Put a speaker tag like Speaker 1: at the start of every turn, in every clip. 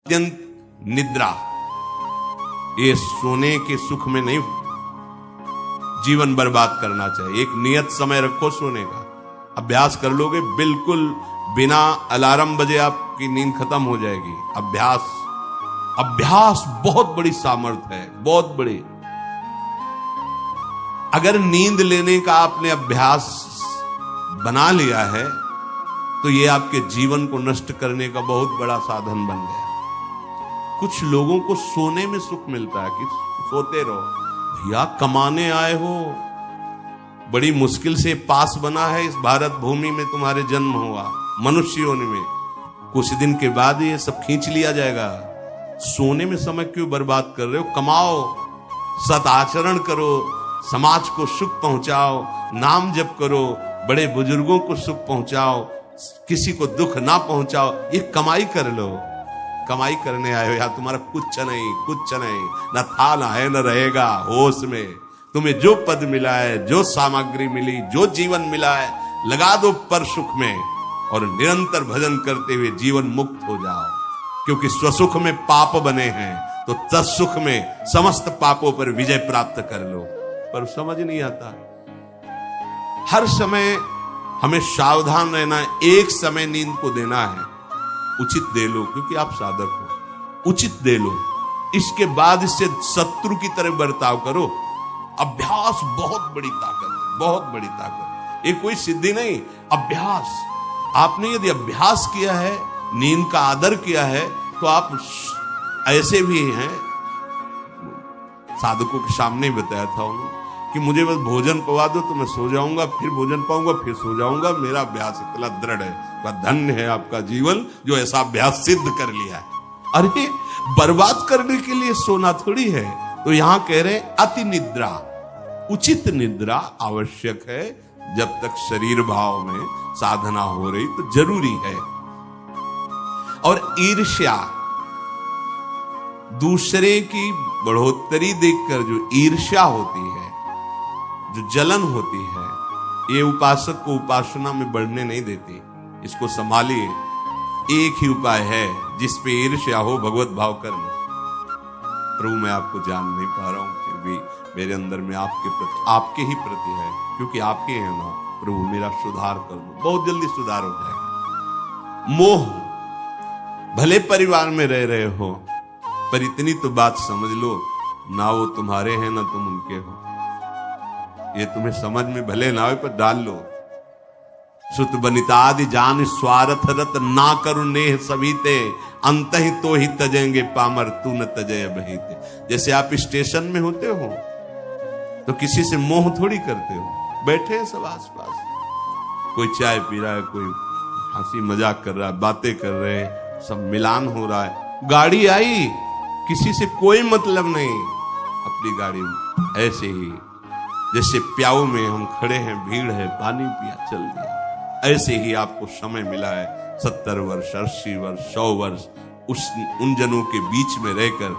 Speaker 1: अत्यंत निद्रा, ये सोने के सुख में नहीं जीवन बर्बाद करना चाहिए। एक नियत समय रखो सोने का, अभ्यास कर लोगे बिल्कुल बिना अलार्म बजे आपकी नींद खत्म हो जाएगी। अभ्यास बहुत बड़ी सामर्थ्य है, बहुत बड़ी। अगर नींद लेने का आपने अभ्यास बना लिया है तो ये आपके जीवन को नष्ट करने का बहुत बड़ा साधन बन गया। कुछ लोगों को सोने में सुख मिलता है कि सोते रहो। भैया कमाने आए हो, बड़ी मुश्किल से पास बना है इस भारत भूमि में तुम्हारे जन्म हुआ, मनुष्य योनि में। कुछ दिन के बाद ये सब खींच लिया जाएगा। सोने में समय क्यों बर्बाद कर रहे हो? कमाओ, सत आचरण करो, समाज को सुख पहुंचाओ, नाम जप करो, बड़े बुजुर्गों को सुख पहुंचाओ, किसी को दुख ना पहुंचाओ। ये कमाई कर लो। कमाई करने आए हो या तुम्हारा कुछ नहीं, न था ना है न रहेगा। होश में तुम्हें जो पद मिला है, जो सामग्री मिली, जो जीवन मिला है, लगा दो पर सुख में और निरंतर भजन करते हुए जीवन मुक्त हो जाओ। क्योंकि स्वसुख में पाप बने हैं तो तत्सुख में समस्त पापों पर विजय प्राप्त कर लो। पर समझ नहीं आता। हर समय हमें सावधान रहना। एक समय नींद को देना है, उचित दे लो, क्योंकि आप साधक हो। उचित दे लो, इसके बाद इससे शत्रु की तरह बर्ताव करो। अभ्यास बहुत बड़ी ताकत है, बहुत बड़ी ताकत। ये कोई सिद्धि नहीं, अभ्यास। आपने यदि अभ्यास किया है, नींद का आदर किया है, तो आप ऐसे भी हैं। साधकों के सामने ही बताया था उन्होंने कि मुझे बस भोजन पवा दो तो मैं सो जाऊंगा, फिर भोजन पाऊंगा, फिर सो जाऊंगा। मेरा अभ्यास इतना दृढ़ है। धन्य है आपका जीवन जो ऐसा अभ्यास सिद्ध कर लिया है। अरे बर्बाद करने के लिए सोना थोड़ी है। तो यहां कह रहे अति निद्रा, उचित निद्रा आवश्यक है। जब तक शरीर भाव में साधना हो रही तो जरूरी है। और ईर्ष्या, दूसरे की बढ़ोतरी देखकर जो ईर्ष्या होती है, जो जलन होती है, ये उपासक को उपासना में बढ़ने नहीं देती। इसको संभालिए। एक ही उपाय है जिस पे ईर्ष्या हो, भगवत भाव कर लो। प्रभु मैं आपको जान नहीं पा रहा हूं, फिर भी मेरे अंदर में आपके ही प्रति है, क्योंकि आपके हैं ना। प्रभु मेरा सुधार कर दो, बहुत जल्दी सुधार हो जाएगा। मोह, भले परिवार में रह रहे हो, पर इतनी तो बात समझ लो, ना वो तुम्हारे हैं ना तुम उनके हो। ये तुम्हें समझ में भले ना हो, पर डाल लो। सुत बनितादि जान स्वार्थ रत, ना करु नेह सभीते, अंत ही तो ही तजेंगे पामर, तू न तजय बहीते। जैसे आप स्टेशन में होते हो तो किसी से मोह थोड़ी करते हो। बैठे हैं सब आसपास, कोई चाय पी रहा है, कोई हंसी मजाक कर रहा है, बातें कर रहे हैं, सब मिलान हो रहा है। गाड़ी आई, किसी से कोई मतलब नहीं, अपनी गाड़ी में। ऐसे ही जैसे प्याऊ में हम खड़े हैं, भीड़ है, पानी पिया, चल दिया। ऐसे ही आपको समय मिला है 70 वर्ष, 80 वर्ष, 100 वर्ष, उन जनों के बीच में रहकर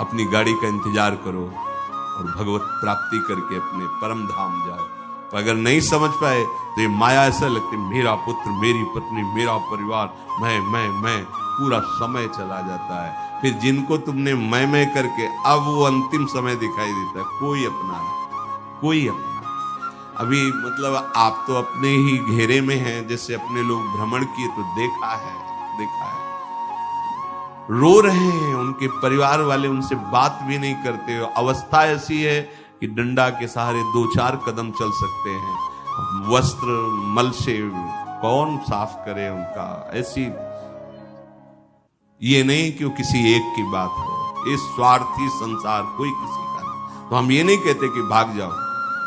Speaker 1: अपनी गाड़ी का इंतजार करो और भगवत प्राप्ति करके अपने परम धाम जाओ। तो अगर नहीं समझ पाए तो ये माया ऐसा लगती, मेरा पुत्र, मेरी पत्नी, मेरा परिवार, मैं, पूरा समय चला जाता है। फिर जिनको तुमने मैं करके अब वो अंतिम समय दिखाई देता है, कोई अपना नहीं, कोई अपना। अभी मतलब आप तो अपने ही घेरे में हैं, जैसे अपने लोग भ्रमण किए तो देखा है। रो रहे हैं, उनके परिवार वाले उनसे बात भी नहीं करते। अवस्था ऐसी है कि डंडा के सहारे 2-4 कदम चल सकते हैं। वस्त्र मल से कौन साफ करे उनका? ऐसी, ये नहीं कि वो किसी एक की बात हो। इस स्वार्थी संसार कोई किसी का नहीं। तो हम ये नहीं कहते कि भाग जाओ,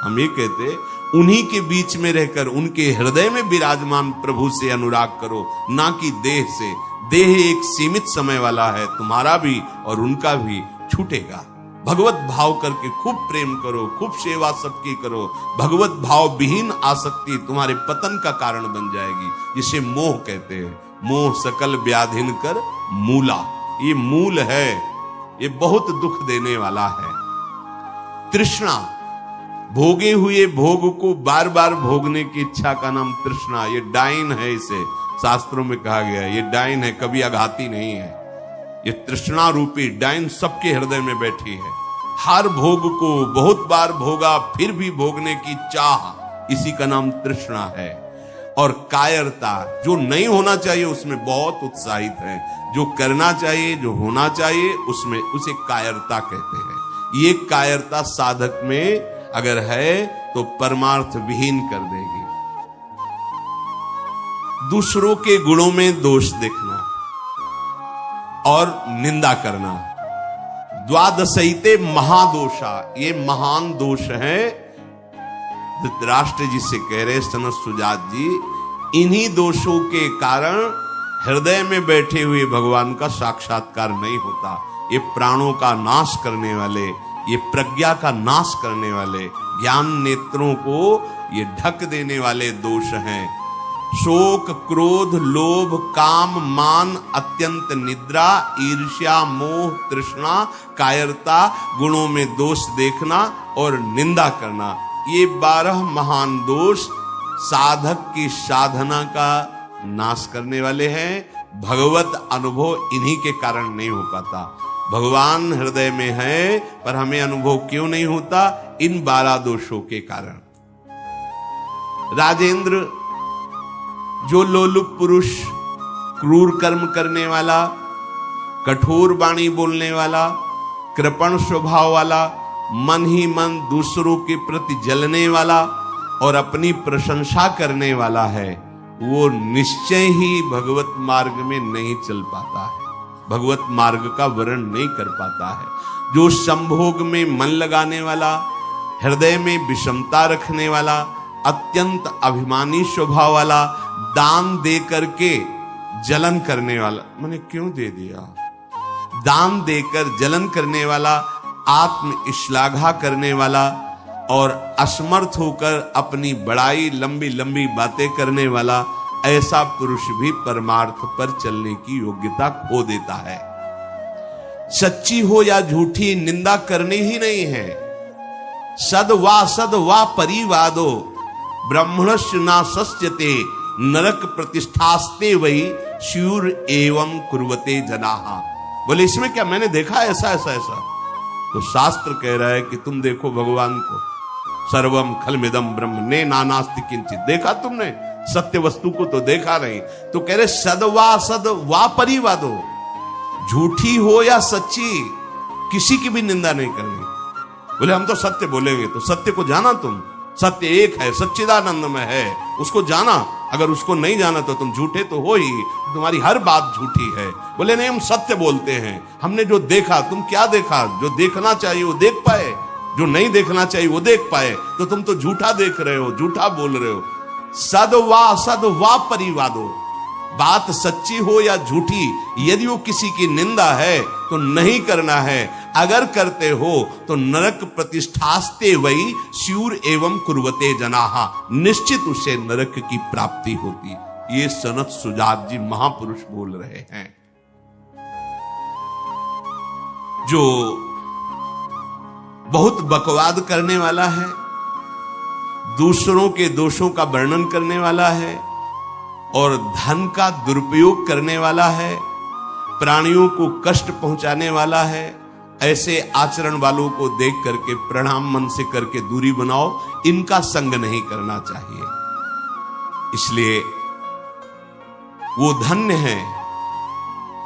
Speaker 1: हम ये कहते उन्हीं के बीच में रहकर उनके हृदय में विराजमान प्रभु से अनुराग करो, ना कि देह से। देह एक सीमित समय वाला है, तुम्हारा भी और उनका भी छूटेगा। भगवत भाव करके खूब प्रेम करो, खूब सेवा सबकी करो। भगवत भाव विहीन आसक्ति तुम्हारे पतन का कारण बन जाएगी, जिसे मोह कहते हैं। मोह सकल व्याधिन कर मूला, ये मूल है, ये बहुत दुख देने वाला है। तृष्णा, भोगे हुए भोग को बार बार भोगने की इच्छा का नाम तृष्णा। ये डाइन है, इसे शास्त्रों में कहा गया है, ये डाइन है, कभी आघाती नहीं है। ये तृष्णा रूपी डाइन सबके हृदय में बैठी है। हर भोग को बहुत बार भोगा फिर भी भोगने की चाह, इसी का नाम तृष्णा है। और कायरता, जो नहीं होना चाहिए उसमें बहुत उत्साहित है, जो करना चाहिए, जो होना चाहिए उसमें, उसे कायरता कहते हैं। ये कायरता साधक में अगर है तो परमार्थ विहीन कर देगी। दूसरों के गुणों में दोष देखना और निंदा करना, द्वादशैते महादोषा, ये महान दोष है। धृतराष्ट्र जी से कह रहे सनत सुजात जी, इन्हीं दोषों के कारण हृदय में बैठे हुए भगवान का साक्षात्कार नहीं होता। ये प्राणों का नाश करने वाले, ये प्रज्ञा का नाश करने वाले, ज्ञान नेत्रों को ये ढक देने वाले दोष हैं। शोक, क्रोध, लोभ, काम, मान, अत्यंत निद्रा, ईर्ष्या, मोह, तृष्णा, कायरता, गुणों में दोष देखना और निंदा करना, ये 12 महान दोष साधक की साधना का नाश करने वाले हैं। भगवत अनुभव इन्हीं के कारण नहीं हो पाता। भगवान हृदय में है पर हमें अनुभव क्यों नहीं होता? इन 12 दोषों के कारण। राजेंद्र, जो लोलुप पुरुष, क्रूर कर्म करने वाला, कठोर वाणी बोलने वाला, कृपण स्वभाव वाला, मन ही मन दूसरों के प्रति जलने वाला और अपनी प्रशंसा करने वाला है, वो निश्चय ही भगवत मार्ग में नहीं चल पाता है, भगवत मार्ग का वर्ण नहीं कर पाता है। जो संभोग में मन लगाने वाला, हृदय में विषमता रखने वाला, अत्यंत अभिमानी स्वभाव वाला, दान दे करके जलन करने वाला, मैंने क्यों दे दिया, दान देकर जलन करने वाला, आत्म श्लाघा करने वाला और असमर्थ होकर अपनी बड़ाई, लंबी लंबी बातें करने वाला, ऐसा पुरुष भी परमार्थ पर चलने की योग्यता खो देता है। सच्ची हो या झूठी, निंदा करनी ही नहीं है। सद वा परिवादो ब्रह्मणस्य ना सस्यते नरक प्रतिष्ठास्ते वही श्यूर एवं कुर्वते जनाहा। बोले इसमें क्या, मैंने देखा ऐसा ऐसा ऐसा? तो शास्त्र कह रहा है कि तुम देखो भगवान को, सर्वम खलमिदम ब्रह्म ने नानास्ति किंचित, देखा तुमने? सत्य वस्तु को तो देखा नहीं। तो कह रहे सद वा परिवादो, झूठी हो या सच्ची, किसी की भी निंदा नहीं करनी। बोले हम तो सत्य बोलेंगे, तो सत्य को जाना तुम, सत्य एक है, सच्चिदानंद में है, उसको जाना। अगर उसको नहीं जाना तो तुम झूठे तो हो ही, तुम्हारी हर बात झूठी है। बोले नहीं, हम सत्य बोलते हैं, हमने जो देखा। तुम क्या देखा? जो देखना चाहिए वो देख पाए, जो नहीं देखना चाहिए वो देख पाए, तो तुम तो झूठा देख रहे हो, झूठा बोल रहे हो। सद वा परिवादो, बात सच्ची हो या झूठी, यदि वो किसी की निंदा है तो नहीं करना है। अगर करते हो तो नरक प्रतिष्ठास्ते वही श्यूर एवं कुर्वते जनाहा, निश्चित उसे नरक की प्राप्ति होती। ये सनत सुजात जी महापुरुष बोल रहे हैं। जो बहुत बकवाद करने वाला है, दूसरों के दोषों का वर्णन करने वाला है और धन का दुरुपयोग करने वाला है, प्राणियों को कष्ट पहुंचाने वाला है, ऐसे आचरण वालों को देख करके प्रणाम मन से करके दूरी बनाओ। इनका संग नहीं करना चाहिए। इसलिए वो धन्य है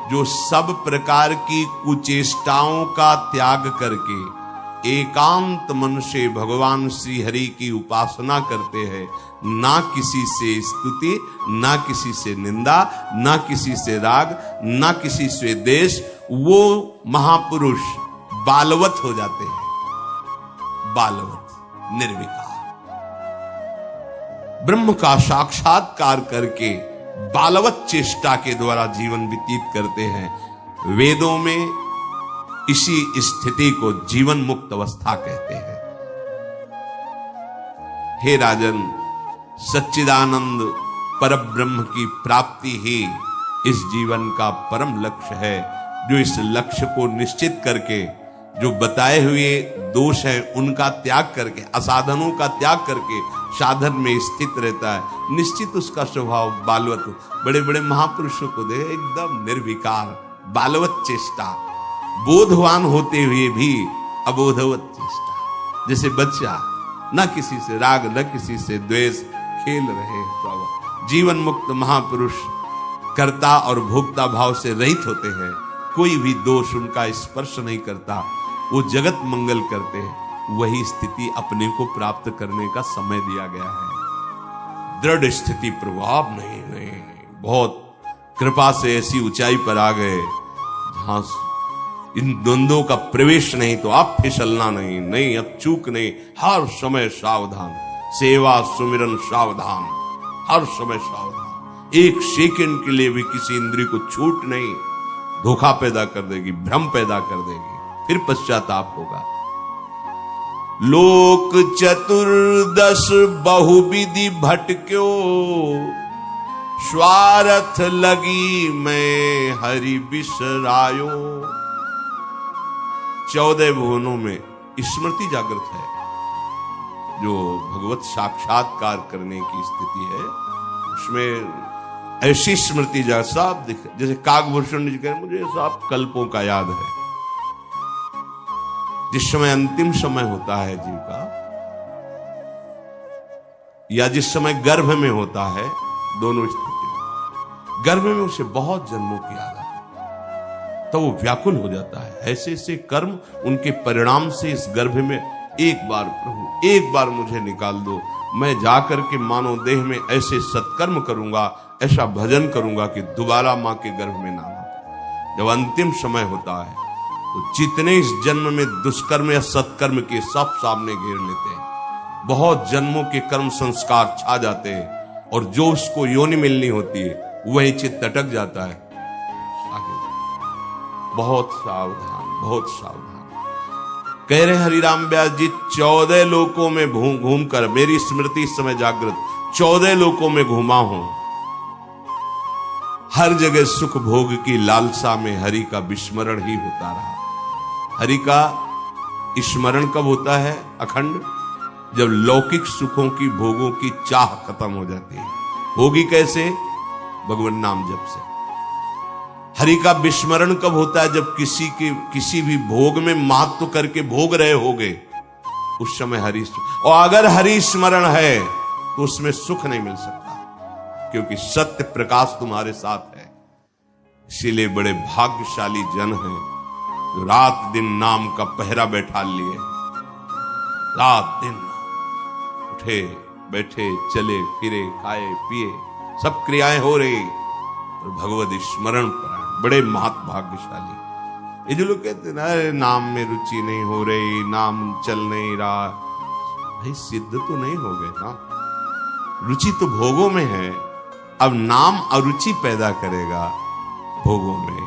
Speaker 1: जो सब प्रकार की कुचेष्टाओं का त्याग करके एकांत मन से भगवान श्री हरि की उपासना करते हैं। ना किसी से स्तुति, ना किसी से निंदा, ना किसी से राग, ना किसी से द्वेष। वो महापुरुष बालवत हो जाते हैं, बालवत, निर्विकार, ब्रह्म का साक्षात्कार करके बालवत चेष्टा के द्वारा जीवन व्यतीत करते हैं। वेदों में इसी स्थिति को जीवन मुक्त अवस्था कहते हैं। हे राजन, सच्चिदानंद परब्रह्म की प्राप्ति ही इस जीवन का परम लक्ष्य है। जो इस लक्ष्य को निश्चित करके, जो बताए हुए दोष हैं उनका त्याग करके, असाधनों का त्याग करके साधन में स्थित रहता है, निश्चित उसका स्वभाव बालवत। बड़े बड़े महापुरुषों को देखे एकदम निर्विकार, बालवत चेष्टा, बोधवान होते हुए भी अबोधवत चेष्टा। जैसे बच्चा न किसी से राग न किसी से द्वेष, खेल रहे हैं। जीवन मुक्त महापुरुष कर्ता और भोक्ता भाव से रहित होते हैं, कोई भी दोष उनका स्पर्श नहीं करता, वो जगत मंगल करते हैं। वही स्थिति अपने को प्राप्त करने का समय दिया गया है। दृढ़ स्थिति प्रभाव नहीं, बहुत कृपा से ऐसी ऊंचाई पर आ गए जहां इन द्वंद्वों का प्रवेश नहीं, तो आप फिसलना नहीं, अब चूक नहीं, हर समय सावधान, सेवा सुमिरन सावधान, हर समय सावधान। एक सेकंड के लिए भी किसी इंद्रिय को छूट नहीं, धोखा पैदा कर देगी, भ्रम पैदा कर देगी, फिर पश्चाताप होगा। लोक चतुर्दश बहुविधि भटक्यो, स्वार्थ लगी मैं हरि बिसरायो। 14 भुवनों में स्मृति जागृत है, जो भगवत साक्षात्कार करने की स्थिति है, उसमें ऐसी स्मृति सब दिख, जैसे काकभूषण जी कह, मुझे सब कल्पों का याद है। जिस समय अंतिम समय होता है जीव का, या जिस समय गर्भ में होता है, दोनों स्थिति, गर्भ में उसे बहुत जन्मों की याद आती है, तो वो व्याकुल हो जाता है। ऐसे ऐसे कर्म उनके परिणाम से इस गर्भ में, एक बार प्रभु एक बार मुझे निकाल दो, मैं जाकर के मानव देह में ऐसे सत्कर्म करूंगा, ऐसा भजन करूंगा कि दोबारा मां के गर्भ में ना आना। जब अंतिम समय होता है तो जितने इस जन्म में दुष्कर्म या सत्कर्म के सब सामने घेर लेते हैं, बहुत जन्मों के कर्म संस्कार छा जाते हैं, और जो उसको योनि मिलनी होती है वही चित्त अटक जाता है। बहुत सावधान, बहुत सावधान। कह रहे हरिराम व्यास जी, 14 लोकों में घूम कर, मेरी स्मृति इस समय जागृत, 14 लोकों में घूमा हूं, हर जगह सुख भोग की लालसा में हरि का विस्मरण ही होता रहा। हरि का स्मरण कब होता है अखंड? जब लौकिक सुखों की, भोगों की चाह खत्म हो जाती है। होगी कैसे? भगवान नाम जप से। हरि का विस्मरण कब होता है? जब किसी भी भोग में महत्व करके भोग रहे होगे, उस समय हरि, और अगर हरि स्मरण है तो उसमें सुख नहीं मिल सकता, क्योंकि सत्य प्रकाश तुम्हारे साथ है। इसीलिए बड़े भाग्यशाली जन हैं जो रात दिन नाम का पहरा बैठा लिए, रात दिन उठे बैठे चले फिरे खाए पिए सब क्रियाएं हो रही, और भगवत स्मरण पर बड़े भाग्यशाली। ये जो लोग कहते हैं ना, अरे नाम में रुचि नहीं हो रही, नाम चल नहीं रहा, भाई सिद्ध तो नहीं हो गए ना। रुचि तो भोगों में है, अब नाम अरुचि पैदा करेगा भोगों में,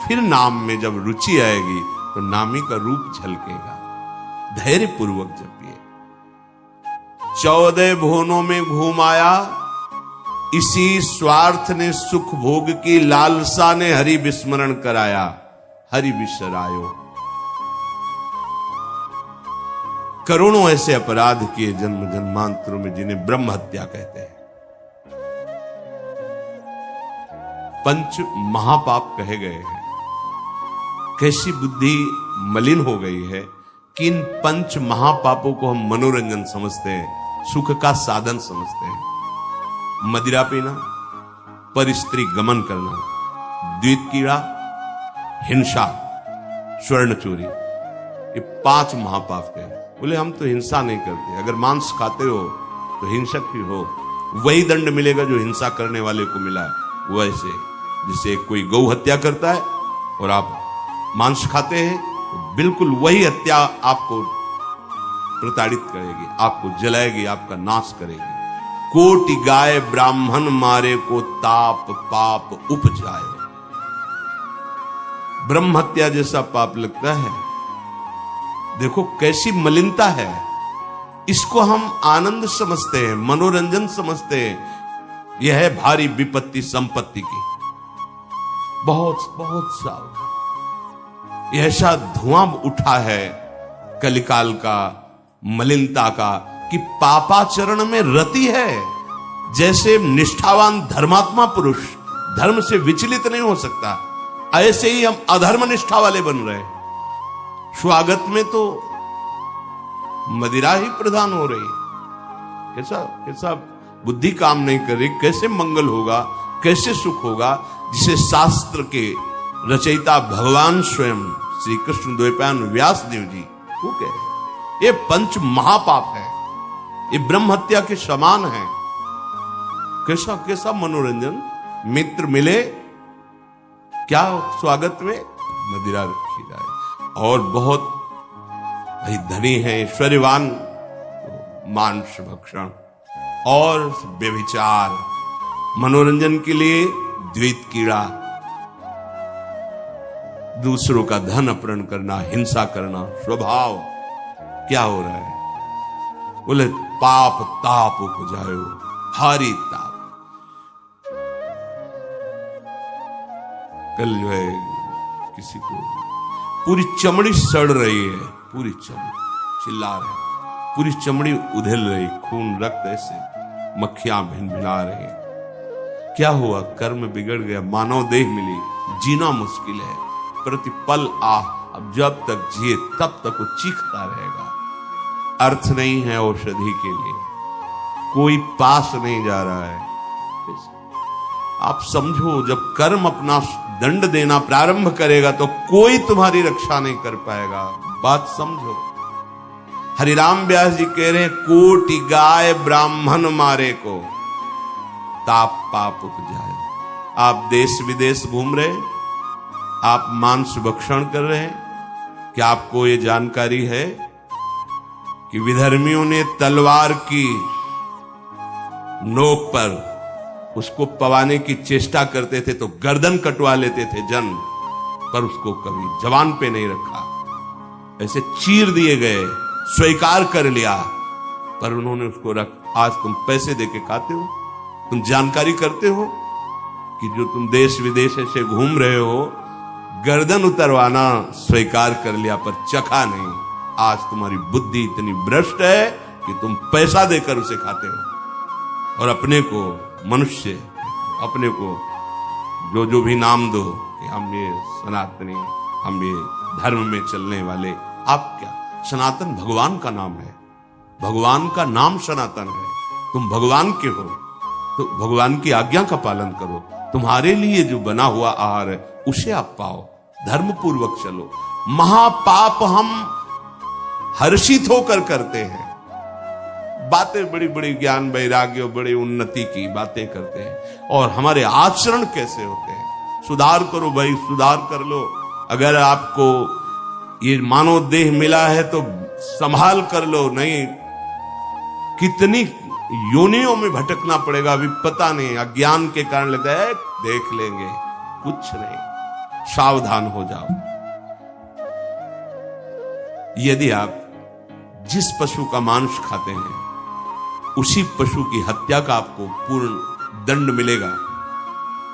Speaker 1: फिर नाम में जब रुचि आएगी तो नामी का रूप झलकेगा। धैर्य पूर्वक जपिए। 14 भुवनों में घूम आया, इसी स्वार्थ ने, सुख भोग की लालसा ने हरि विस्मरण कराया, हरि बिसरायो। करोड़ों ऐसे अपराध किए जन्म जन्मांतरों में, जिन्हें ब्रह्म हत्या कहते हैं। पंच महापाप कहे गए हैं। कैसी बुद्धि मलिन हो गई है कि इन पंच महापापों को हम मनोरंजन समझते हैं, सुख का साधन समझते हैं। मदिरा पीना, पर स्त्री गमन करना, द्वित कीड़ा, हिंसा, स्वर्ण चोरी, ये 5 महापाप के। बोले हम तो हिंसा नहीं करते, अगर मांस खाते हो तो हिंसक ही हो, वही दंड मिलेगा जो हिंसा करने वाले को मिला है। वैसे जैसे कोई गौ हत्या करता है और आप मांस खाते हैं, तो बिल्कुल वही हत्या आपको प्रताड़ित करेगी, आपको जलाएगी, आपका नाश करेगी। कोटि गाय ब्राह्मण मारे को ताप पाप उपजाए। ब्रह्म हत्या जैसा पाप लगता है। देखो कैसी मलिनता है। इसको हम आनंद समझते हैं, मनोरंजन समझते हैं। यह है भारी विपत्ति संपत्ति की। बहुत बहुत सावधान। यह ऐसा धुआं उठा है कलिकाल का, मलिनता का, कि पापाचरण में रति है। जैसे निष्ठावान धर्मात्मा पुरुष धर्म से विचलित नहीं हो सकता, ऐसे ही हम अधर्म निष्ठा वाले बन रहे हैं। स्वागत में तो मदिरा ही प्रदान हो रही। कैसा कैसा बुद्धि काम नहीं कर रही। कैसे मंगल होगा, कैसे सुख होगा, जिसे शास्त्र के रचयिता भगवान स्वयं श्री कृष्ण द्वैपायन व्यास देव जी वो कह रहे, ये पंच महापाप है, ये ब्रह्म हत्या के समान है। कैसा कैसा मनोरंजन। मित्र मिले, क्या स्वागत में मदिरा रखी जाए। और बहुत भाई धनी है, ऐश्वर्यवान, मांस भक्षण और व्यभिचार, मनोरंजन के लिए द्वैत कीड़ा, दूसरों का धन अपहरण करना, हिंसा करना स्वभाव। क्या हो रहा है? बोले पाप ताप उपजायो, भारी ताप। कल जो है किसी को पूरी चमड़ी सड़ रही है, पूरी चमड़ी, चिल्ला रहे, पूरी चमड़ी उधेल रही, खून रक्त ऐसे मक्खियां भिन भिना रही। क्या हुआ? कर्म बिगड़ गया, मानव देह मिली, जीना मुश्किल है, प्रतिपल अब जब तक जिए तब तक वो चीखता रहेगा। अर्थ नहीं है औषधि के लिए, कोई पास नहीं जा रहा है। आप समझो, जब कर्म अपना दंड देना प्रारंभ करेगा तो कोई तुम्हारी रक्षा नहीं कर पाएगा। बात समझो। हरिराम व्यास जी कह रहे, कोटि गाय ब्राह्मण मारे को ताप पाप उपजाए। आप देश विदेश घूम रहे, आप मांस भक्षण कर रहे हैं। क्या आपको ये जानकारी है कि विधर्मियों ने तलवार की नोक पर उसको पवाने की चेष्टा करते थे तो गर्दन कटवा लेते थे जन, पर उसको कभी जवान पे नहीं रखा, ऐसे चीर दिए गए, स्वीकार कर लिया, पर उन्होंने उसको आज तुम पैसे देके खाते हो, तुम जानकारी करते हो कि जो तुम देश विदेश से घूम रहे हो, गर्दन उतरवाना स्वीकार कर लिया पर चखा नहीं। आज तुम्हारी बुद्धि इतनी भ्रष्ट है कि तुम पैसा देकर उसे खाते हो और अपने को मनुष्य, अपने को जो जो भी नाम दो कि हम ये सनातनी, हम ये धर्म में चलने वाले। आप क्या? सनातन भगवान का नाम है, भगवान का नाम सनातन है। तुम भगवान के हो तो भगवान की आज्ञा का पालन करो। तुम्हारे लिए जो बना हुआ आहार है उसे आप पाओ, धर्म पूर्वक चलो। महापाप हम हर्षित होकर करते हैं, बातें बड़ी बड़ी ज्ञान वैराग्य बड़ी उन्नति की बातें करते हैं, और हमारे आचरण कैसे होते हैं। सुधार करो भाई, सुधार कर लो। अगर आपको ये मानव देह मिला है तो संभाल कर लो, नहीं कितनी योनियों में भटकना पड़ेगा अभी पता नहीं। अज्ञान के कारण लगता है देख लेंगे, कुछ नहीं। सावधान हो जाओ। यदि आप जिस पशु का मांस खाते हैं उसी पशु की हत्या का आपको पूर्ण दंड मिलेगा।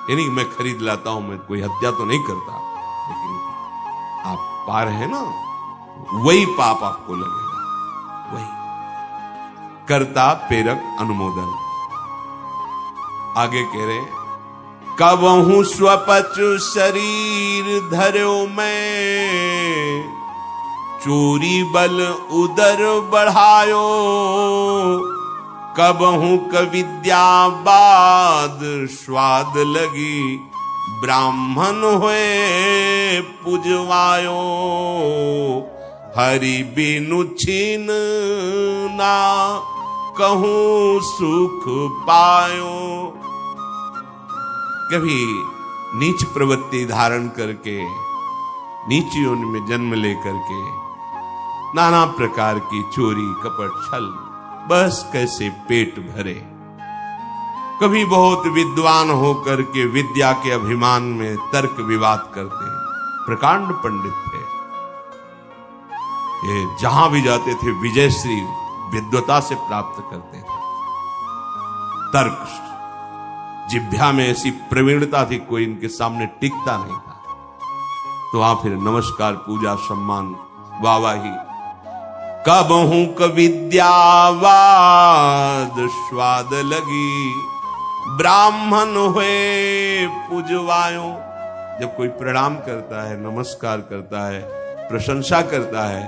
Speaker 1: यानी मैं खरीद लाता हूं, मैं कोई हत्या तो नहीं करता, लेकिन आप पा रहे हैं ना, वही पाप आपको लगेगा। वही कर्ता प्रेरक अनुमोदन। आगे कह रहे, कबहू स्वपचु शरीर धर्यो मैं, चोरी बल उदर बढ़ायो, कबहू कविद्यावाद स्वाद लगी, ब्राह्मण हुए पुजवायो, हरि बिनु छीन ना कहूं सुख पायो। कभी नीच प्रवृत्ति धारण करके, नीच योनि में जन्म लेकर के नाना प्रकार की चोरी कपट छल, बस कैसे पेट भरे। कभी बहुत विद्वान होकर के विद्या के अभिमान में तर्क विवाद करते, प्रकांड पंडित थे, ये जहां भी जाते थे विजयश्री विद्वता से प्राप्त करते थे। तर्क जिह्वा में ऐसी प्रवीणता थी, कोई इनके सामने टिकता नहीं था। तो वहां फिर नमस्कार, पूजा, सम्मान, वाहवाही। कबहू कविद्यावाद स्वाद लगी, ब्राह्मण हुए पुजवायो। जब कोई प्रणाम करता है, नमस्कार करता है, प्रशंसा करता है,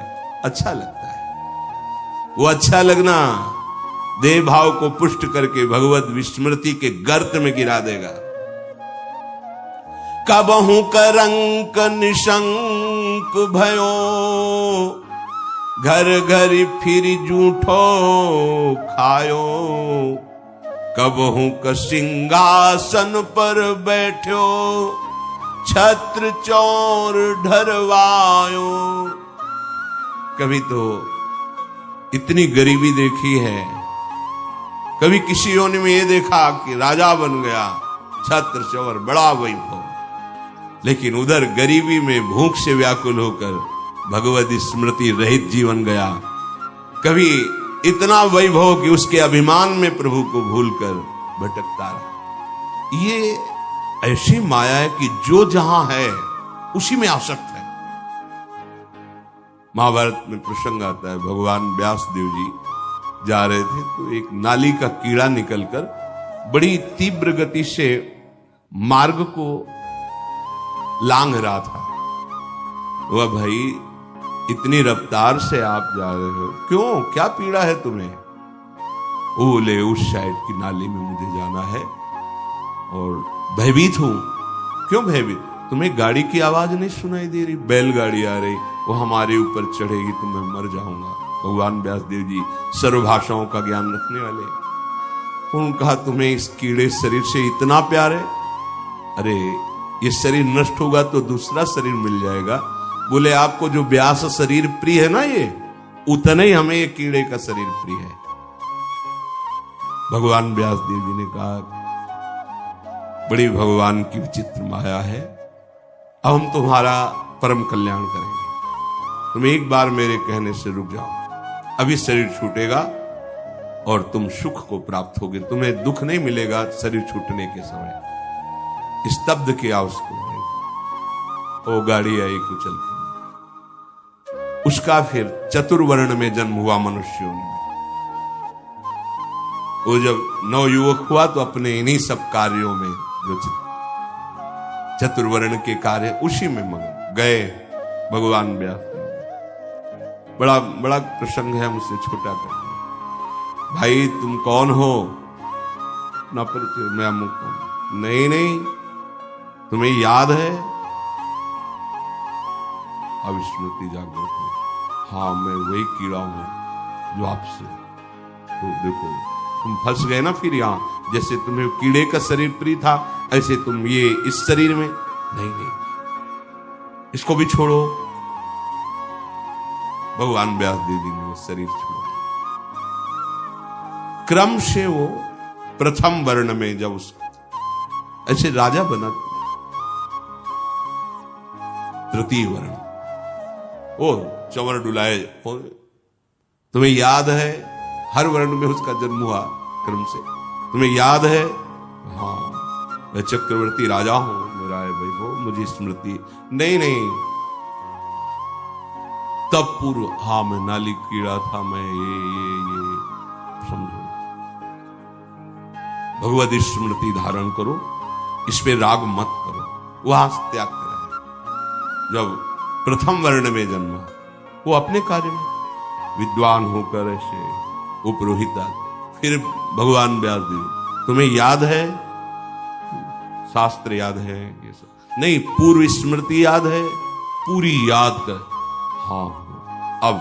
Speaker 1: अच्छा लगता है। वो अच्छा लगना देह भाव को पुष्ट करके भगवत विस्मृति के गर्त में गिरा देगा। कबहू करंक निशंक भयो, घर घर फिर जूठो खायो। कबहू क सिंहासन पर बैठो, छत्र चौर ढरवायो। कभी तो इतनी गरीबी देखी है, कभी किसी योनि में ये देखा कि राजा बन गया, छत्र चौर बड़ा वैभव, लेकिन उधर गरीबी में भूख से व्याकुल होकर भगवत स्मृति रहित जीवन गया। कभी इतना वैभव कि उसके अभिमान में प्रभु को भूलकर भटकता रहा। ये ऐसी माया है कि जो जहां है उसी में आसक्त है। महाभारत में प्रसंग आता है, भगवान व्यास देव जी जा रहे थे तो एक नाली का कीड़ा निकलकर बड़ी तीव्र गति से मार्ग को लांघ रहा था। वह भाई इतनी रफ्तार से आप जा रहे हो, क्यों, क्या पीड़ा है तुम्हें? बोले उस साइड की नाली में मुझे जाना है और भयभीत हूं। क्यों भयभीत? तुम्हें गाड़ी की आवाज नहीं सुनाई दे रही? बैलगाड़ी आ रही, वो हमारे ऊपर चढ़ेगी तो मैं मर जाऊंगा। भगवान व्यासदेव जी सर्वभाषाओं का ज्ञान रखने वाले, उन्होंने कहा तुम्हें इस कीड़े शरीर से इतना प्यार है? अरे ये शरीर नष्ट होगा तो दूसरा शरीर मिल जाएगा। बोले आपको जो व्यास शरीर प्रिय है ना, ये उतना ही हमें ये कीड़े का शरीर प्रिय है। भगवान व्यास देव जी ने कहा बड़ी भगवान की विचित्र माया है, अब हम तुम्हारा परम कल्याण करेंगे। तुम एक बार मेरे कहने से रुक जाओ, अभी शरीर छूटेगा और तुम सुख को प्राप्त होगे, तुम्हें दुख नहीं मिलेगा शरीर छूटने के समय। स्तब्ध किया उसको, वो गाड़ी आई कुचल के। उसका फिर चतुर्वर्ण में जन्म हुआ मनुष्यों में। वो जब नवयुवक हुआ तो अपने इन्हीं सब कार्यों में जो चतुर्वर्ण के कार्य उसी में मगन गए भगवान व्यास। बड़ा बड़ा प्रसंग है, मुझसे छोटा कर। भाई तुम कौन हो? ना परिचय, मैं अमुक हूं। नहीं, तुम्हें याद है? अब स्मृति जागृत हुई, हाँ मैं वही कीड़ा हूं जो आपसे, तो देखो तुम फंस गए ना फिर यहां। जैसे तुम्हें कीड़े का शरीर प्रिय था, ऐसे तुम ये इस शरीर में नहीं, इसको भी छोड़ो। भगवान व्यास देव जी ने वो शरीर छोड़ा। क्रम से वो प्रथम वर्ण में जब उस ऐसे राजा बना, तृतीय वर्ण, ओ चंवर डुलाए। तुम्हें याद है हर वर्ण में उसका जन्म हुआ क्रम से? तुम्हें याद है? हाँ मैं चक्रवर्ती राजा हूं, मेरा है वैभव, मुझे स्मृति नहीं। तब पूर्व, हाँ मैं नाली कीड़ा था, मैं ये समझो। भगवत स्मृति धारण करो, इस पे राग मत करो, वहां से त्याग करें। जब प्रथम वर्ण में जन्मा, वो अपने कार्य में विद्वान होकर ऐसे उपरोहिता। फिर भगवान व्यास देव, तुम्हें याद है? शास्त्र याद है? ये सब नहीं, पूर्व स्मृति याद है? पूरी याद कर। हाँ अब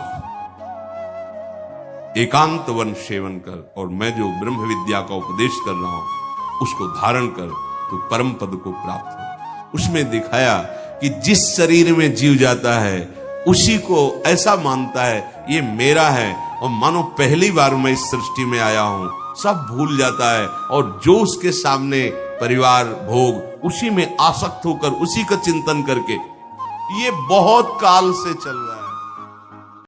Speaker 1: एकांत वन सेवन कर, और मैं जो ब्रह्म विद्या का उपदेश कर रहा हूं उसको धारण कर, तो परम पद को प्राप्त हो। उसमें दिखाया कि जिस शरीर में जीव जाता है उसी को ऐसा मानता है ये मेरा है, और मानो पहली बार मैं इस सृष्टि में आया हूं, सब भूल जाता है, और जो उसके सामने परिवार भोग, उसी में आसक्त होकर उसी का चिंतन करके, ये बहुत काल से चल रहा है।